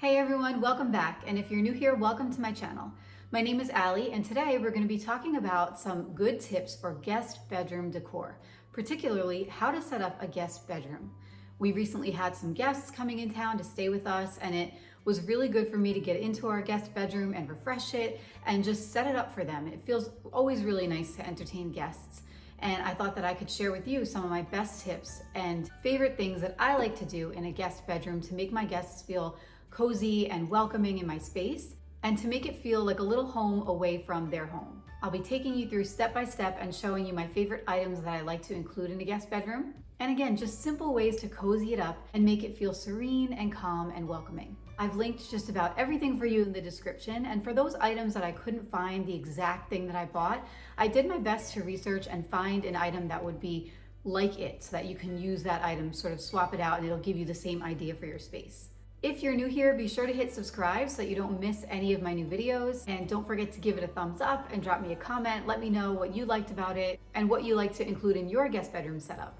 Hey everyone, welcome back. And if you're new here, welcome to my channel. My name is Allie, and today we're going to be talking about some good tips for guest bedroom decor, particularly how to set up a guest bedroom. We recently had some guests coming in town to stay with us, and it was really good for me to get into our guest bedroom and refresh it and just set it up for them. It feels always really nice to entertain guests. And I thought that I could share with you some of my best tips and favorite things that I like to do in a guest bedroom to make my guests feel cozy and welcoming in my space, and to make it feel like a little home away from their home. I'll be taking you through step by step and showing you my favorite items that I like to include in a guest bedroom. And again, just simple ways to cozy it up and make it feel serene and calm and welcoming. I've linked just about everything for you in the description, and for those items that I couldn't find the exact thing that I bought, I did my best to research and find an item that would be like it so that you can use that item, sort of swap it out, and it'll give you the same idea for your space. If you're new here, be sure to hit subscribe so that you don't miss any of my new videos. And don't forget to give it a thumbs up and drop me a comment. Let me know what you liked about it and what you like to include in your guest bedroom setup.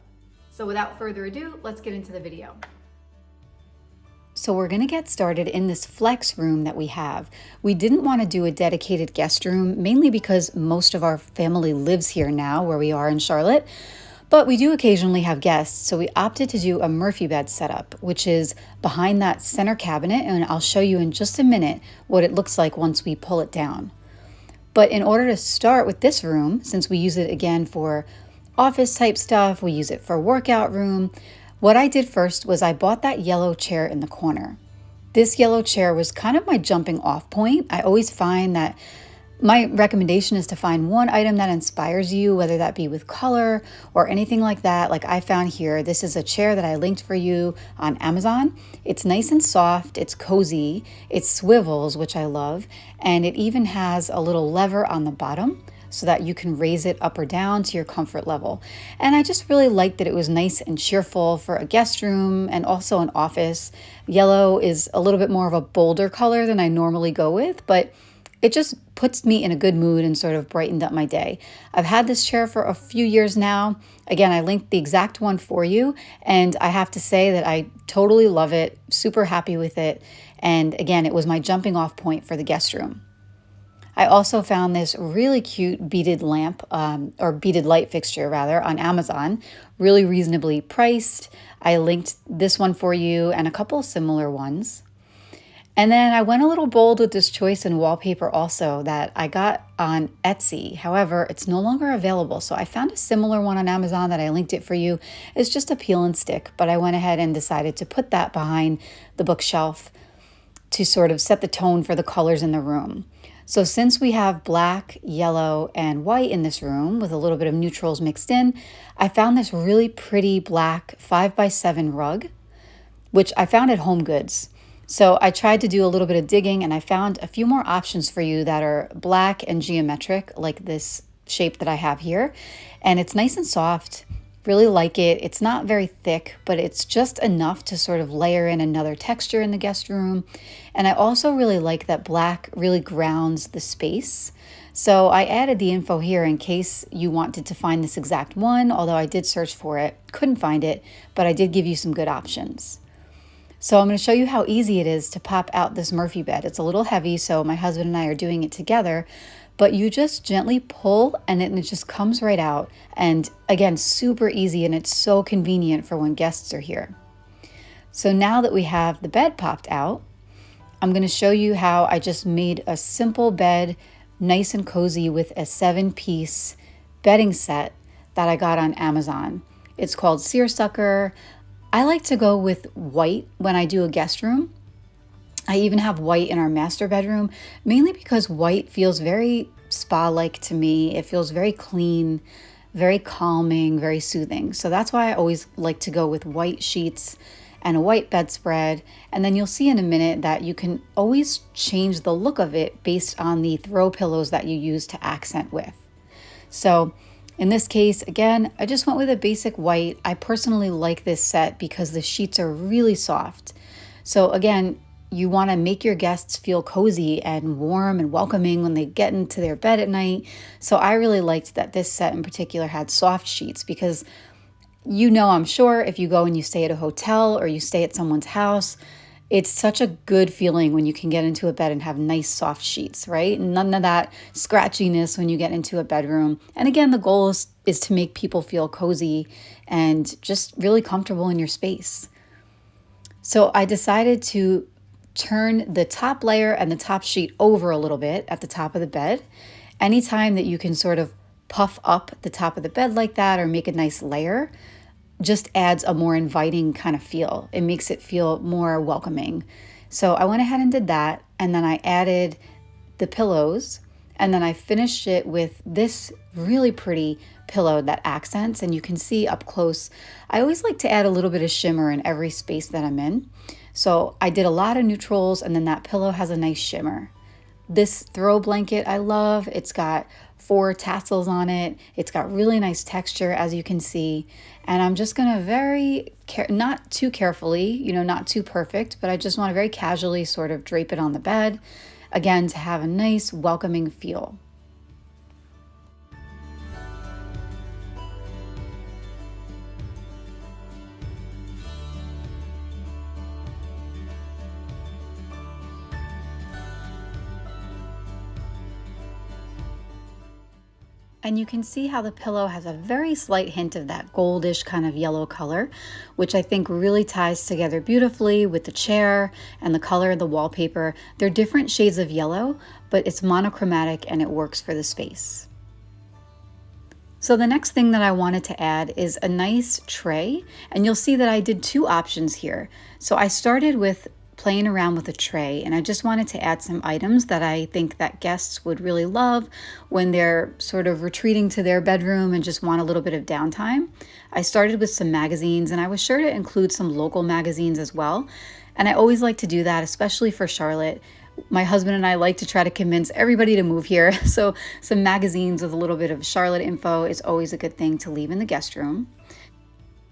So without further ado, let's get into the video. So we're gonna get started in this flex room that we have. We didn't want to do a dedicated guest room, mainly because most of our family lives here now where we are in Charlotte. But we do occasionally have guests, so we opted to do a Murphy bed setup, which is behind that center cabinet, and I'll show you in just a minute what it looks like once we pull it down. But in order to start with this room, since we use it again for office type stuff, we use it for workout room, what I did first was I bought that yellow chair in the corner. This yellow chair was kind of my jumping off point. I always find that my recommendation is to find one item that inspires you, whether that be with color or anything like that. Like I found here, this is a chair that I linked for you on Amazon. It's nice and soft, it's cozy, it swivels, which I love, and it even has a little lever on the bottom so that you can raise it up or down to your comfort level. And I just really liked that it was nice and cheerful for a guest room and also an office. Yellow is a little bit more of a bolder color than I normally go with, but it just puts me in a good mood and sort of brightened up my day. I've had this chair for a few years now. Again, I linked the exact one for you, and I have to say that I totally love it, super happy with it. And again, it was my jumping off point for the guest room. I also found this really cute beaded lamp, or beaded light fixture rather, on Amazon, really reasonably priced. I linked this one for you and a couple similar ones. And then I went a little bold with this choice in wallpaper also that I got on Etsy. However, it's no longer available. So I found a similar one on Amazon that I linked it for you. It's just a peel and stick, but I went ahead and decided to put that behind the bookshelf to sort of set the tone for the colors in the room. So since we have black, yellow, and white in this room with a little bit of neutrals mixed in, I found this really pretty black 5x7 rug, which I found at HomeGoods. So I tried to do a little bit of digging, and I found a few more options for you that are black and geometric, like this shape that I have here. And it's nice and soft, really like it. It's not very thick, but it's just enough to sort of layer in another texture in the guest room. And I also really like that black really grounds the space. So I added the info here in case you wanted to find this exact one, although I did search for it, couldn't find it, but I did give you some good options. So I'm going to show you how easy it is to pop out this Murphy bed. It's a little heavy, so my husband and I are doing it together, but you just gently pull and it just comes right out. And again, super easy, and it's so convenient for when guests are here. So now that we have the bed popped out, I'm going to show you how I just made a simple bed, nice and cozy, with a 7-piece bedding set that I got on Amazon. It's called Seersucker. I like to go with white when I do a guest room. I even have white in our master bedroom, mainly because white feels very spa-like to me. It feels very clean, very calming, very soothing. So that's why I always like to go with white sheets and a white bedspread. And then you'll see in a minute that you can always change the look of it based on the throw pillows that you use to accent with. So in this case, again, I just went with a basic white. I personally like this set because the sheets are really soft. So again, you want to make your guests feel cozy and warm and welcoming when they get into their bed at night. So I really liked that this set in particular had soft sheets because I'm sure if you go and you stay at a hotel or you stay at someone's house, It's such a good feeling when you can get into a bed and have nice soft sheets, right? None of that scratchiness when you get into a bedroom. And again, the goal is to make people feel cozy and just really comfortable in your space. So I decided to turn the top layer and the top sheet over a little bit at the top of the bed. Anytime that you can sort of puff up the top of the bed like that or make a nice layer, just adds a more inviting kind of feel. It makes it feel more welcoming. So I went ahead and did that, and then I added the pillows, and then I finished it with this really pretty pillow that accents, and you can see up close. I always like to add a little bit of shimmer in every space that I'm in. So I did a lot of neutrals, and then that pillow has a nice shimmer. This throw blanket I love. It's got 4 tassels on it. It's got really nice texture, as you can see. And I'm just gonna not too carefully, not too perfect, but I just want to very casually sort of drape it on the bed, again, to have a nice welcoming feel. And you can see how the pillow has a very slight hint of that goldish kind of yellow color, which I think really ties together beautifully with the chair and the color of the wallpaper. They're different shades of yellow, but it's monochromatic and it works for the space. So the next thing that I wanted to add is a nice tray, and you'll see that I did 2 options here. So I started with playing around with a tray, and I just wanted to add some items that I think that guests would really love when they're sort of retreating to their bedroom and just want a little bit of downtime. I started with some magazines, and I was sure to include some local magazines as well. And I always like to do that, especially for Charlotte. My husband and I like to try to convince everybody to move here. So some magazines with a little bit of Charlotte info is always a good thing to leave in the guest room.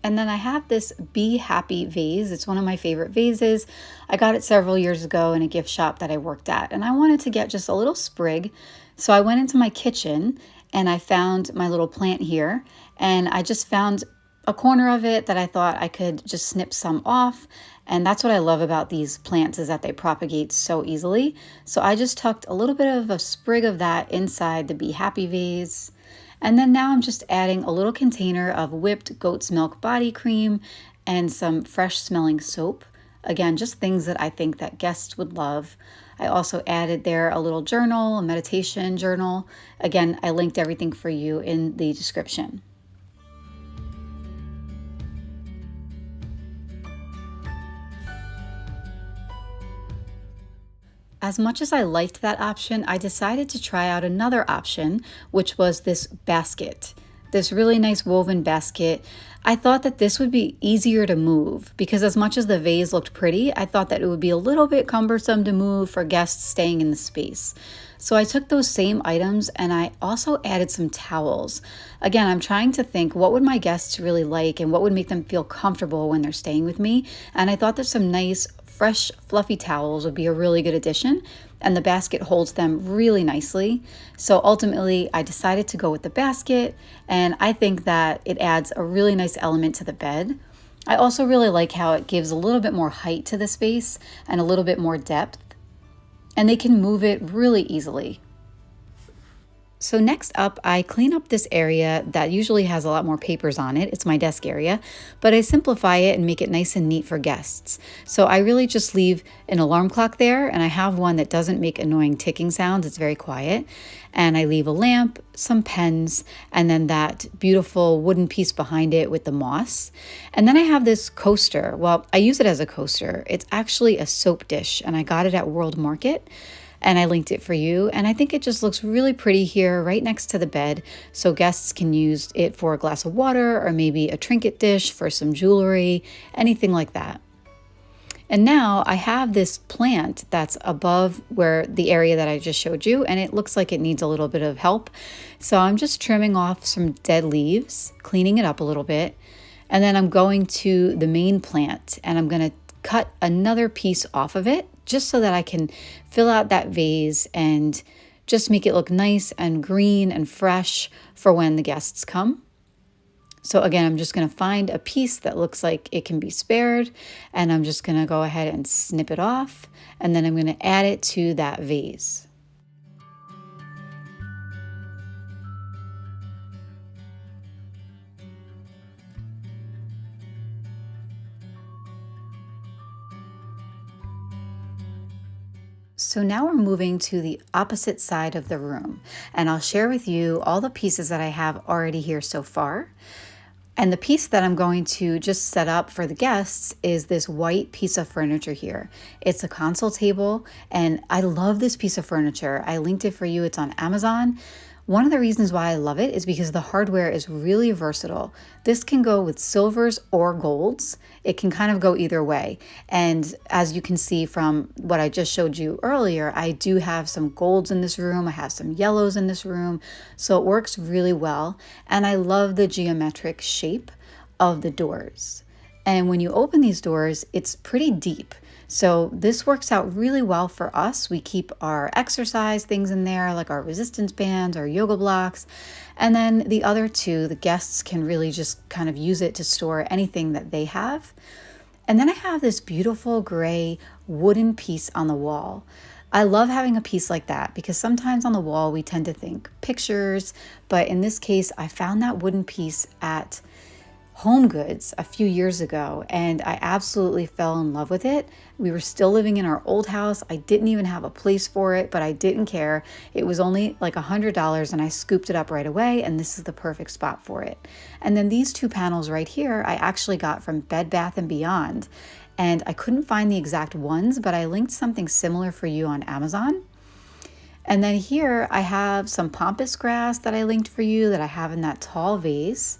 And then I have this Be Happy vase. It's one of my favorite vases. I got it several years ago in a gift shop that I worked at, and I wanted to get just a little sprig. So I went into my kitchen and I found my little plant here, and I just found a corner of it that I thought I could just snip some off. And that's what I love about these plants, is that they propagate so easily. So I just tucked a little bit of a sprig of that inside the Be Happy vase. And then now I'm just adding a little container of whipped goat's milk body cream and some fresh smelling soap. Again, just things that I think that guests would love. I also added there a little journal, a meditation journal. Again, I linked everything for you in the description. As much as I liked that option, I decided to try out another option, which was this basket. This really nice woven basket. I thought that this would be easier to move because as much as the vase looked pretty, I thought that it would be a little bit cumbersome to move for guests staying in the space. So I took those same items and I also added some towels. Again, I'm trying to think, what would my guests really like and what would make them feel comfortable when they're staying with me? And I thought that some nice fresh fluffy towels would be a really good addition, and the basket holds them really nicely. So ultimately I decided to go with the basket, and I think that it adds a really nice element to the bed. I also really like how it gives a little bit more height to the space and a little bit more depth, and they can move it really easily. So next up, I clean up this area that usually has a lot more papers on it. It's my desk area, but I simplify it and make it nice and neat for guests. So I really just leave an alarm clock there, and I have one that doesn't make annoying ticking sounds. It's very quiet. And I leave a lamp, some pens, and then that beautiful wooden piece behind it with the moss. And then I have this coaster. Well, I use it as a coaster. It's actually a soap dish, and I got it at World Market. And I linked it for you, and I think it just looks really pretty here right next to the bed, so guests can use it for a glass of water or maybe a trinket dish for some jewelry, anything like that. And now I have this plant that's above where the area that I just showed you, and it looks like it needs a little bit of help. So I'm just trimming off some dead leaves, cleaning it up a little bit, and then I'm going to the main plant and I'm going to cut another piece off of it just so that I can fill out that vase and just make it look nice and green and fresh for when the guests come. So again, I'm just going to find a piece that looks like it can be spared, and I'm just going to go ahead and snip it off, and then I'm going to add it to that vase. So now we're moving to the opposite side of the room, and I'll share with you all the pieces that I have already here so far. And the piece that I'm going to just set up for the guests is this white piece of furniture here. It's a console table, and I love this piece of furniture. I linked it for you. It's on Amazon. One of the reasons why I love it is because the hardware is really versatile. This can go with silvers or golds. It can kind of go either way. And as you can see from what I just showed you earlier, I do have some golds in this room. I have some yellows in this room. So it works really well. And I love the geometric shape of the doors. And when you open these doors, it's pretty deep. So this works out really well for us. We keep our exercise things in there, like our resistance bands, our yoga blocks. And then the other two, the guests can really just kind of use it to store anything that they have. And then I have this beautiful gray wooden piece on the wall. I love having a piece like that because sometimes on the wall we tend to think pictures, but in this case, I found that wooden piece at Home Goods a few years ago, and I absolutely fell in love with it. We were still living in our old house. I didn't even have a place for it, but I didn't care. It was only like $100 and I scooped it up right away, and this is the perfect spot for it. And then these two panels right here, I actually got from Bed Bath & Beyond, and I couldn't find the exact ones, but I linked something similar for you on Amazon. And then here I have some pampas grass that I linked for you that I have in that tall vase.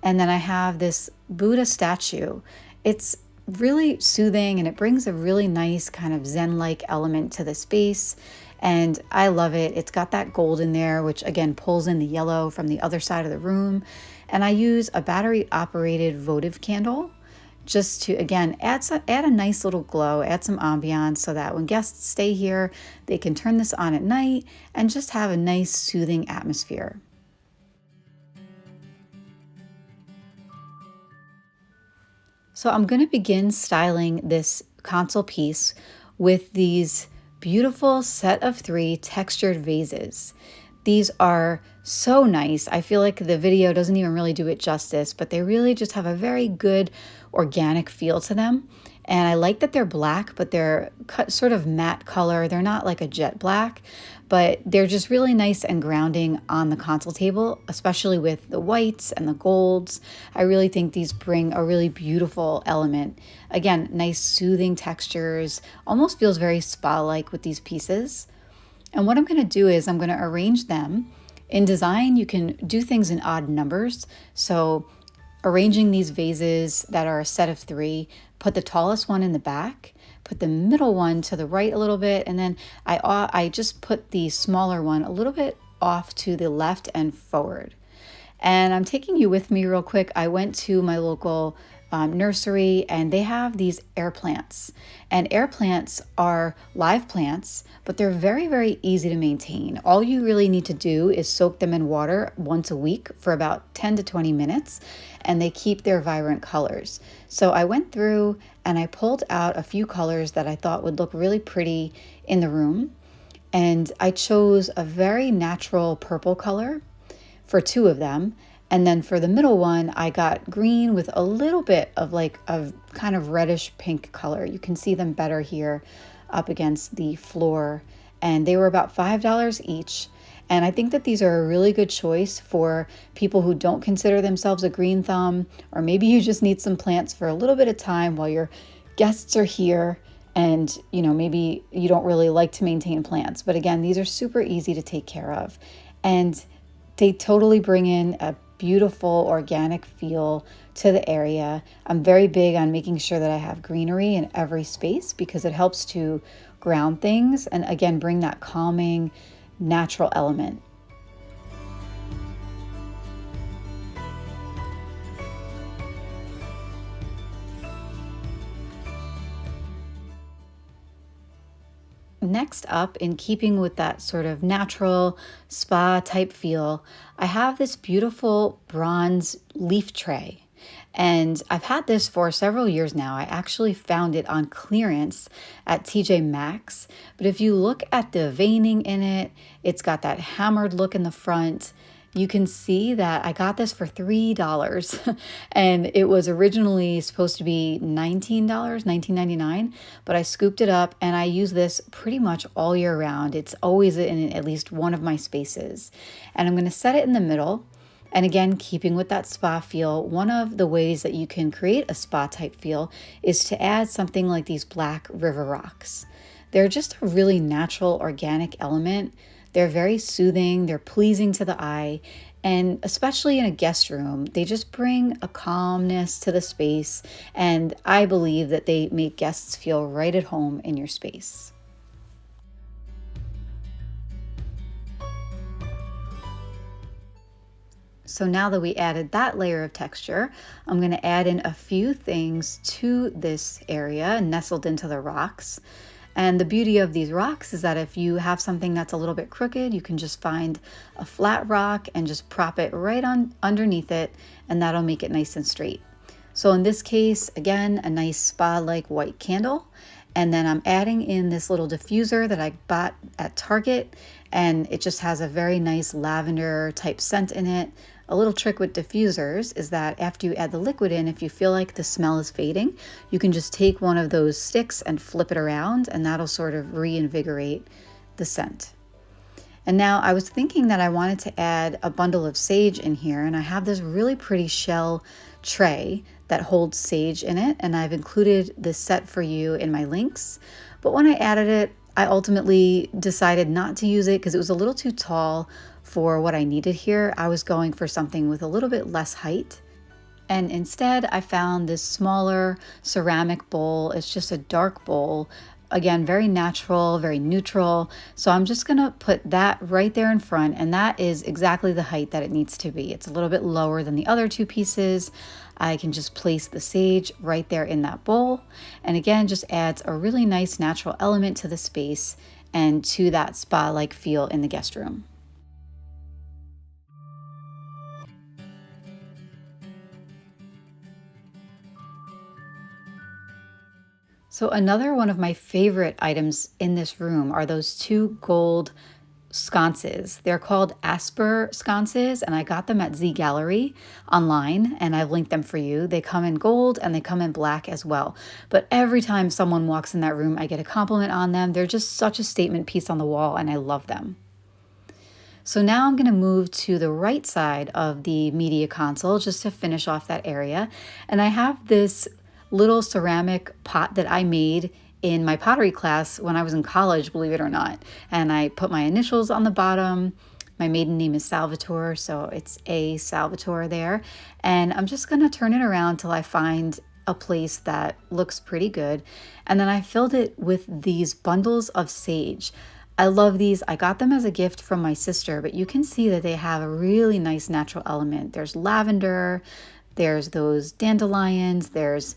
And then I have this Buddha statue. It's really soothing and it brings a really nice kind of Zen-like element to the space. And I love it. It's got that gold in there, which again pulls in the yellow from the other side of the room. And I use a battery operated votive candle just to, again, add a nice little glow, add some ambiance so that when guests stay here, they can turn this on at night and just have a nice soothing atmosphere. So I'm going to begin styling this console piece with these beautiful set of 3 textured vases. These are so nice. I feel like the video doesn't even really do it justice, but they really just have a very good organic feel to them. And I like that they're black, but they're sort of matte color. They're not like a jet black, but they're just really nice and grounding on the console table, especially with the whites and the golds. I really think these bring a really beautiful element. Again, nice soothing textures, almost feels very spa-like with these pieces. And what I'm going to do is I'm going to arrange them. In design, you can do things in odd numbers. So arranging these vases that are a set of 3, put the tallest one in the back, put the middle one to the right a little bit, and then I just put the smaller one a little bit off to the left and forward. And I'm taking you with me real quick. I went to my local nursery and they have these air plants. And air plants are live plants, but they're very, very easy to maintain. All you really need to do is soak them in water once a week for about 10 to 20 minutes, and they keep their vibrant colors. So I went through and I pulled out a few colors that I thought would look really pretty in the room. And I chose a very natural purple color for 2 of them. And then for the middle one, I got green with a little bit of like a kind of reddish pink color. You can see them better here up against the floor. And they were about $5 each. And I think that these are a really good choice for people who don't consider themselves a green thumb, or maybe you just need some plants for a little bit of time while your guests are here. And, you know, maybe you don't really like to maintain plants. But again, these are super easy to take care of. And they totally bring in a beautiful organic feel to the area. I'm very big on making sure that I have greenery in every space because it helps to ground things and again bring that calming natural element. next up, in keeping with that sort of natural spa type feel, I have this beautiful bronze leaf tray. And I've had this for several years now. I actually found it on clearance at TJ Maxx. But if you look at the veining in it, it's got that hammered look in the front. You can see that I got this for $3 and it was originally supposed to be $19, $19.99, but I scooped it up and I use this pretty much all year round. It's always in at least one of my spaces. And I'm going to set it in the middle. And again, keeping with that spa feel, one of the ways that you can create a spa type feel is to add something like these black river rocks. They're just a really natural, organic element. They're very soothing, they're pleasing to the eye, and especially in a guest room, they just bring a calmness to the space, and I believe that they make guests feel right at home in your space. So now that we added that layer of texture, I'm going to add in a few things to this area nestled into the rocks. And the beauty of these rocks is that if you have something that's a little bit crooked, you can just find a flat rock and just prop it right on underneath it, and that'll make it nice and straight. So in this case, again, a nice spa-like white candle. And then I'm adding in this little diffuser that I bought at Target, and it just has a very nice lavender type scent in it. A little trick with diffusers is that after you add the liquid in, if you feel like the smell is fading, you can just take one of those sticks and flip it around, and that'll sort of reinvigorate the scent. And now I was thinking that I wanted to add a bundle of sage in here, and I have this really pretty shell tray that holds sage in it, and I've included this set for you in my links. But when I added it, I ultimately decided not to use it because it was a little too tall for what I needed here. I was going for something with a little bit less height. And instead, I found this smaller ceramic bowl. It's just a dark bowl. Again, very natural, very neutral. So I'm just gonna put that right there in front, and that is exactly the height that it needs to be. It's a little bit lower than the other two pieces. I can just place the sage right there in that bowl. And again, just adds a really nice natural element to the space and to that spa-like feel in the guest room. So another one of my favorite items in this room are those two gold sconces. They're called Asper sconces, and I got them at Z Gallery online, and I've linked them for you. They come in gold and they come in black as well. But every time someone walks in that room, I get a compliment on them. They're just such a statement piece on the wall, and I love them. So now I'm going to move to the right side of the media console just to finish off that area. And I have this little ceramic pot that I made in my pottery class when I was in college, believe it or not. And I put my initials on the bottom. My maiden name is Salvatore, so it's A Salvatore there. And I'm just going to turn it around till I find a place that looks pretty good. And then I filled it with these bundles of sage. I love these. I got them as a gift from my sister, but you can see that they have a really nice natural element. There's lavender, there's those dandelions, there's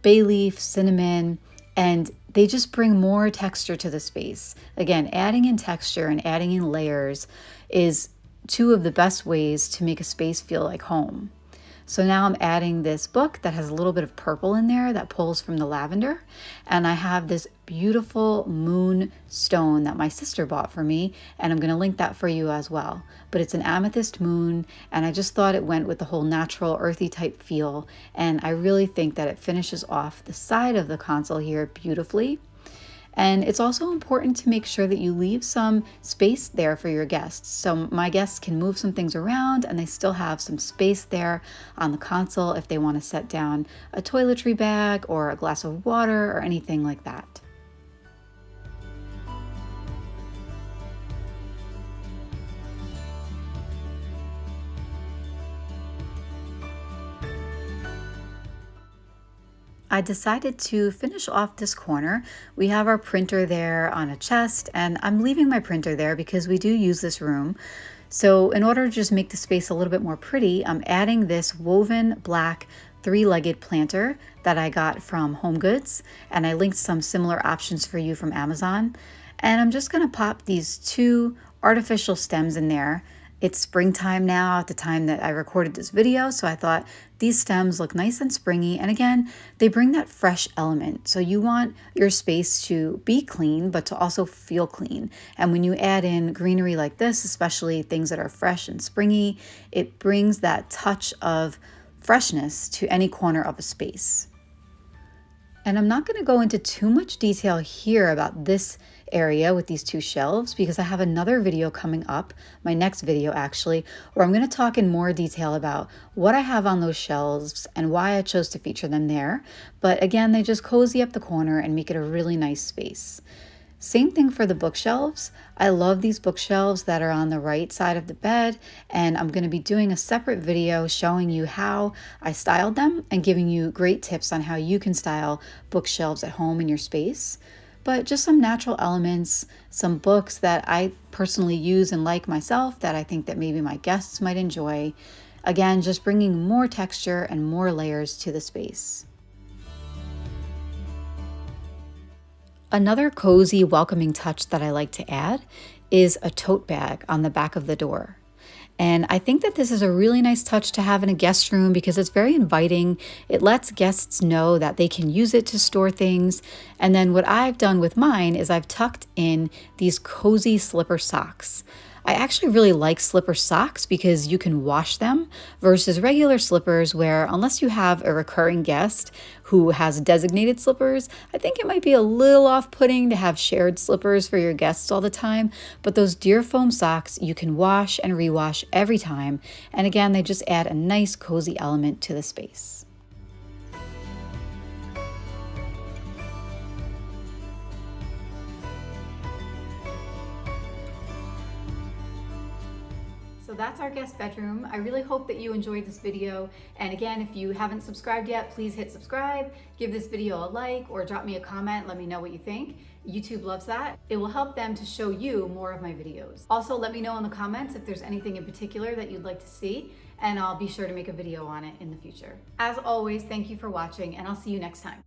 bay leaf, cinnamon, and they just bring more texture to the space. Again, adding in texture and adding in layers is two of the best ways to make a space feel like home. So now I'm adding this book that has a little bit of purple in there that pulls from the lavender. And I have this beautiful moon stone that my sister bought for me, and I'm going to link that for you as well. But it's an amethyst moon, and I just thought it went with the whole natural earthy type feel. And I really think that it finishes off the side of the console here beautifully. And it's also important to make sure that you leave some space there for your guests. So my guests can move some things around and they still have some space there on the console if they want to set down a toiletry bag or a glass of water or anything like that. I decided to finish off this corner. We have our printer there on a chest, and I'm leaving my printer there because we do use this room. So in order to just make the space a little bit more pretty, I'm adding this woven black three-legged planter that I got from HomeGoods, and I linked some similar options for you from Amazon. And I'm just gonna pop these 2 artificial stems in there. It's springtime now at the time that I recorded this video, so I thought these stems look nice and springy. And again, they bring that fresh element. So you want your space to be clean, but to also feel clean. And when you add in greenery like this, especially things that are fresh and springy, it brings that touch of freshness to any corner of a space. And I'm not going to go into too much detail here about this area with these 2 shelves because I have another video coming up, my next video actually, where I'm going to talk in more detail about what I have on those shelves and why I chose to feature them there. But again, they just cozy up the corner and make it a really nice space. Same thing for the bookshelves. I love these bookshelves that are on the right side of the bed, and I'm going to be doing a separate video showing you how I styled them and giving you great tips on how you can style bookshelves at home in your space. But just some natural elements, some books that I personally use and like myself that I think that maybe my guests might enjoy. Again, just bringing more texture and more layers to the space. Another cozy, welcoming touch that I like to add is a tote bag on the back of the door. And I think that this is a really nice touch to have in a guest room because it's very inviting. It lets guests know that they can use it to store things. And then what I've done with mine is I've tucked in these cozy slipper socks. I actually really like slipper socks because you can wash them versus regular slippers where unless you have a recurring guest who has designated slippers, I think it might be a little off-putting to have shared slippers for your guests all the time. But those deer foam socks you can wash and rewash every time. And again, they just add a nice cozy element to the space. So that's our guest bedroom. I really hope that you enjoyed this video. And again, if you haven't subscribed yet, please hit subscribe, give this video a like, or drop me a comment. Let me know what you think. YouTube loves that. It will help them to show you more of my videos. Also, let me know in the comments if there's anything in particular that you'd like to see, and I'll be sure to make a video on it in the future. As always, thank you for watching, and I'll see you next time.